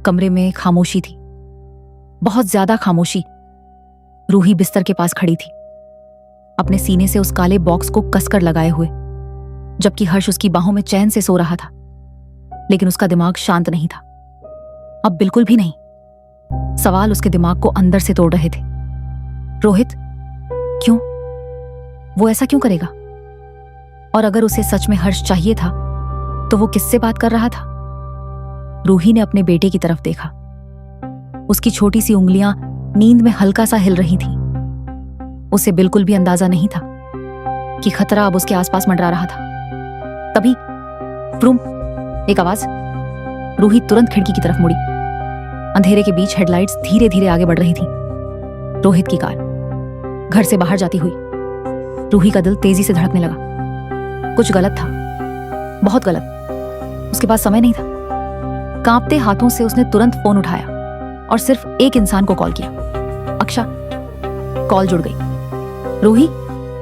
कमरे में खामोशी थी, बहुत ज्यादा खामोशी। रूही बिस्तर के पास खड़ी थी, अपने सीने से उस काले बॉक्स को कसकर लगाए हुए, जबकि हर्ष उसकी बाहों में चैन से सो रहा था। लेकिन उसका दिमाग शांत नहीं था, अब बिल्कुल भी नहीं। सवाल उसके दिमाग को अंदर से तोड़ रहे थे। रोहित क्यों? वो ऐसा क्यों करेगा? और अगर उसे सच में हर्ष चाहिए था तो वो किससे बात कर रहा था? रूही ने अपने बेटे की तरफ देखा। उसकी छोटी सी उंगलियां नींद में हल्का सा हिल रही थीं। उसे बिल्कुल भी अंदाजा नहीं था कि खतरा अब उसके आसपास मंडरा रहा था। तभी फ्रूम, एक आवाज। रूही तुरंत खिड़की की तरफ मुड़ी। अंधेरे के बीच हेडलाइट्स धीरे धीरे आगे बढ़ रही थी। रोहित की कार घर से बाहर जाती हुई। रूही का दिल तेजी से धड़कने लगा। कुछ गलत था, बहुत गलत। उसके पास समय नहीं था। कांपते हाथों से उसने तुरंत फोन उठाया और सिर्फ एक इंसान को कॉल किया, अक्षा। कॉल जुड़ गई। रूही,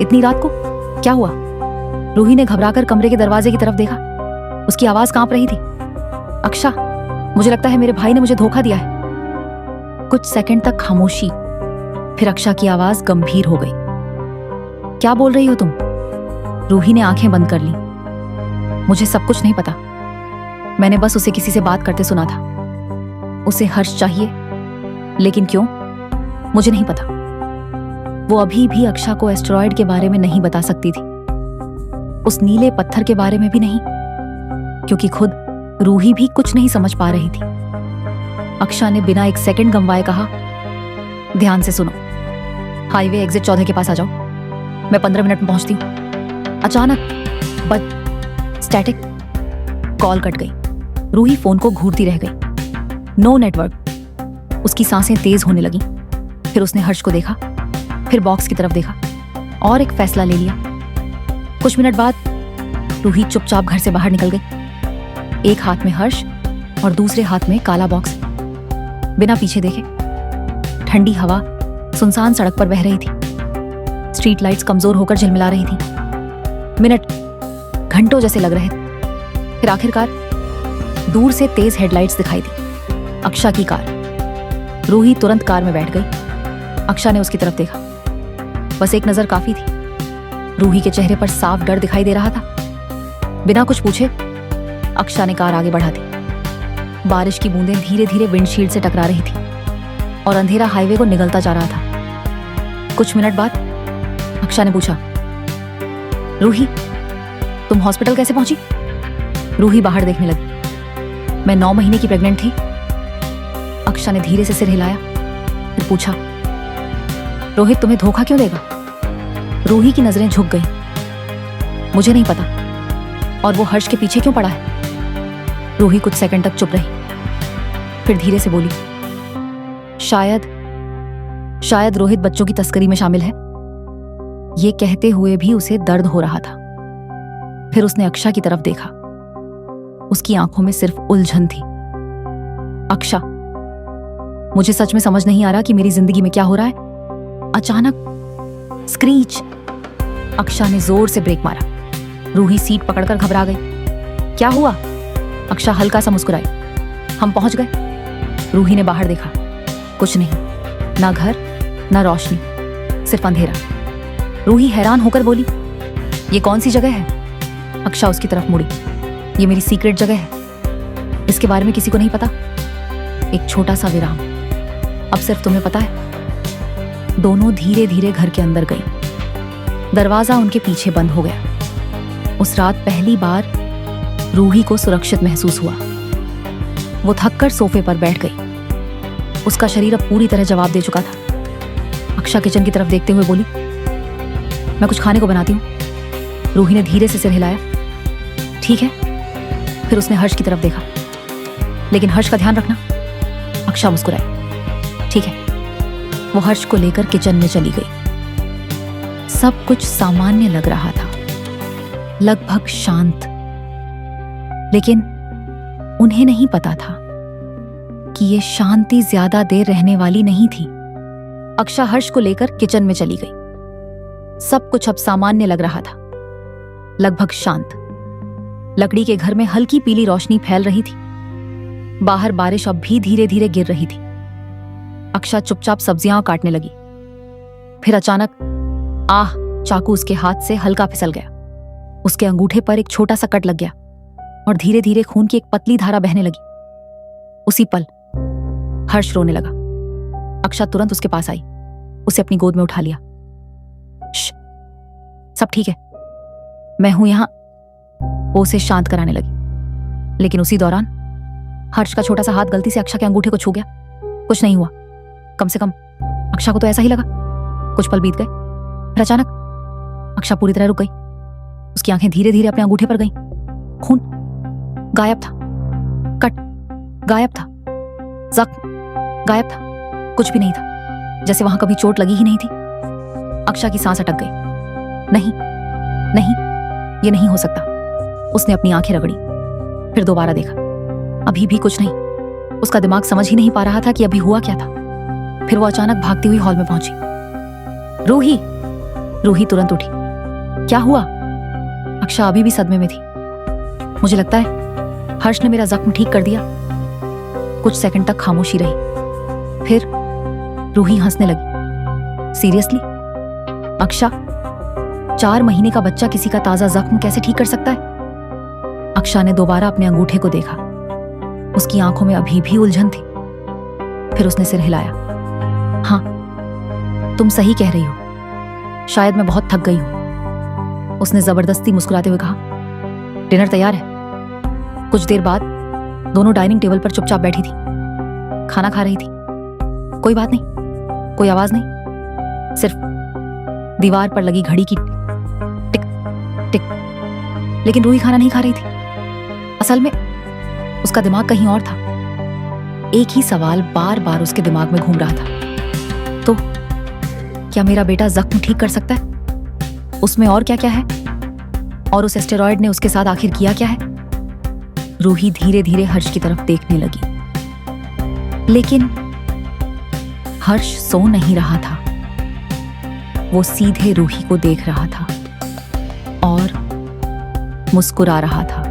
इतनी रात को क्या हुआ? रूही ने घबराकर कमरे के दरवाजे की तरफ देखा। उसकी आवाज कांप रही थी। अक्षा, मुझे लगता है मेरे भाई ने मुझे धोखा दिया है। कुछ सेकंड तक खामोशी, फिर अक्षा की आवाज गंभीर हो गई। क्या बोल रही हो तुम? रूही ने आंखें बंद कर ली। मुझे सब कुछ नहीं पता, मैंने बस उसे किसी से बात करते सुना था। उसे हर्ष चाहिए, लेकिन क्यों मुझे नहीं पता। वो अभी भी अक्षा को एस्टेरॉयड के बारे में नहीं बता सकती थी, उस नीले पत्थर के बारे में भी नहीं, क्योंकि खुद रूही भी कुछ नहीं समझ पा रही थी। अक्षा ने बिना एक सेकंड गंवाए कहा, ध्यान से सुनो, हाईवे एग्जिट 14 के पास आ जाओ, मैं 15 मिनट में पहुंचती हूं। अचानक स्टैटिक, कॉल कट गई। रूही फोन को घूरती रह गई। No network. उसकी सांसें तेज होने लगी। फिर उसने हर्ष को देखा, फिर बॉक्स की तरफ देखा और एक फैसला ले लिया। कुछ मिनट बाद रूही चुपचाप घर से बाहर निकल गई, एक हाथ में हर्ष और दूसरे हाथ में काला बॉक्स। बिना पीछे देखे ठंडी हवा सुनसान सड़क पर बह रही थी। स्ट्रीट लाइट्स कमजोर होकर झिलमिला रही थी। मिनट घंटों जैसे लग रहे थे। फिर आखिरकार दूर से तेज हेडलाइट्स दिखाई दी। अक्षा की कार। रूही तुरंत कार में बैठ गई। अक्षा ने उसकी तरफ देखा। बस एक नजर काफी थी। रूही के चेहरे पर साफ डर दिखाई दे रहा था। बिना कुछ पूछे अक्षा ने कार आगे बढ़ा दी। बारिश की बूंदें धीरे धीरे विंडशील्ड से टकरा रही थी और अंधेरा हाईवे को निगलता जा रहा था। कुछ मिनट बाद अक्षा ने पूछा, रूही, तुम हॉस्पिटल कैसे पहुंची? रूही बाहर देखने लगी। मैं 9 महीने की प्रेग्नेंट थी। अक्षा ने धीरे से सिर हिलाया, फिर पूछा, रोहित तुम्हें धोखा क्यों देगा? रूही की नजरें झुक गई। मुझे नहीं पता। और वो हर्ष के पीछे क्यों पड़ा है? रूही कुछ सेकंड तक चुप रही, फिर धीरे से बोली, शायद रोहित बच्चों की तस्करी में शामिल है। ये कहते हुए भी उसे दर्द हो रहा था। फिर उसने अक्षा की तरफ देखा। उसकी आंखों में सिर्फ उलझन थी। अक्षा, मुझे सच में समझ नहीं आ रहा कि मेरी जिंदगी में क्या हो रहा है। अचानक स्क्रीच। अक्षा ने जोर से ब्रेक मारा। रूही सीट पकड़कर घबरा गई। क्या हुआ? अक्षा हल्का सा मुस्कुराई। हम पहुंच गए। रूही ने बाहर देखा। कुछ नहीं, ना घर ना रोशनी, सिर्फ अंधेरा। रूही हैरान होकर बोली, ये कौन सी जगह है? अक्षा उसकी तरफ मुड़ी। ये मेरी सीक्रेट जगह है, इसके बारे में किसी को नहीं पता। एक छोटा सा विराम, अब सिर्फ तुम्हें पता है। दोनों धीरे धीरे घर के अंदर गई। दरवाजा उनके पीछे बंद हो गया। उस रात पहली बार रूही को सुरक्षित महसूस हुआ। वो थककर सोफे पर बैठ गई। उसका शरीर अब पूरी तरह जवाब दे चुका था। अक्षा किचन की तरफ देखते हुए बोली, मैं कुछ खाने को बनाती हूँ। रूही ने धीरे से सिर हिलाया, ठीक है। फिर उसने हर्ष की तरफ देखा, लेकिन हर्ष का ध्यान रखना। अक्षा मुस्कुराई, ठीक है। वो हर्ष को लेकर किचन में चली गई। सब कुछ सामान्य लग रहा था, लगभग शांत। लेकिन उन्हें नहीं पता था कि ये शांति ज्यादा देर रहने वाली नहीं थी। अक्षा हर्ष को लेकर किचन में चली गई। सब कुछ अब सामान्य लग रहा था, लगभग शांत। लकड़ी के घर में हल्की पीली रोशनी फैल रही थी। बाहर बारिश अब भी धीरे धीरे गिर रही थी। अक्षा चुपचाप सब्जियां काटने लगी। फिर अचानक चाकू उसके हाथ से हल्का फिसल गया। उसके अंगूठे पर एक छोटा सा कट लग गया और धीरे धीरे खून की एक पतली धारा बहने लगी। उसी पल हर्ष रोने लगा। अक्षा तुरंत उसके पास आई, उसे अपनी गोद में उठा लिया। सब ठीक है, मैं हूं यहां, वो उसे शांत कराने लगी। लेकिन उसी दौरान हर्ष का छोटा सा हाथ गलती से अक्षा के अंगूठे को छू गया। कुछ नहीं हुआ, कम से कम अक्षा को तो ऐसा ही लगा। कुछ पल बीत गए, फिर अचानक अक्षा पूरी तरह रुक गई। उसकी आंखें धीरे धीरे अपने अंगूठे पर गईं। खून गायब था, कट गायब था, जख्म गायब था, कुछ भी नहीं था, जैसे वहां कभी चोट लगी ही नहीं थी। अक्षा की सांस अटक गई। नहीं नहीं, ये नहीं हो सकता। उसने अपनी आंखें रगड़ी, फिर दोबारा देखा, अभी भी कुछ नहीं। उसका दिमाग समझ ही नहीं पा रहा था कि अभी हुआ क्या था। फिर वो अचानक भागती हुई हॉल में पहुंची। रूही! रूही तुरंत उठी। क्या हुआ? अक्षा अभी भी सदमे में थी। मुझे लगता है हर्ष ने मेरा जख्म ठीक कर दिया। कुछ सेकंड तक खामोशी रही, फिर रूही हंसने लगी। सीरियसली? अक्षा, 4 महीने का बच्चा किसी का ताजा जख्म कैसे ठीक कर सकता है? अक्षा ने दोबारा अपने अंगूठे को देखा। उसकी आंखों में अभी भी उलझन थी। फिर उसने सिर हिलाया। हाँ, तुम सही कह रही हो, शायद मैं बहुत थक गई हूं। उसने जबरदस्ती मुस्कुराते हुए कहा। डिनर तैयार है। कुछ देर बाद दोनों डाइनिंग टेबल पर चुपचाप बैठी थी, खाना खा रही थी। कोई बात नहीं, कोई आवाज नहीं, सिर्फ दीवार पर लगी घड़ी की टिक टिक। लेकिन रूही खाना नहीं खा रही थी। असल में उसका दिमाग कहीं और था। एक ही सवाल बार बार उसके दिमाग में घूम रहा था। तो क्या मेरा बेटा जख्म ठीक कर सकता है? उसमें और क्या क्या है? और उस एस्टेरॉयड ने उसके साथ आखिर किया क्या है? रूही धीरे धीरे हर्ष की तरफ देखने लगी। लेकिन हर्ष सो नहीं रहा था। वो सीधे रूही को देख रहा था और मुस्कुरा रहा था।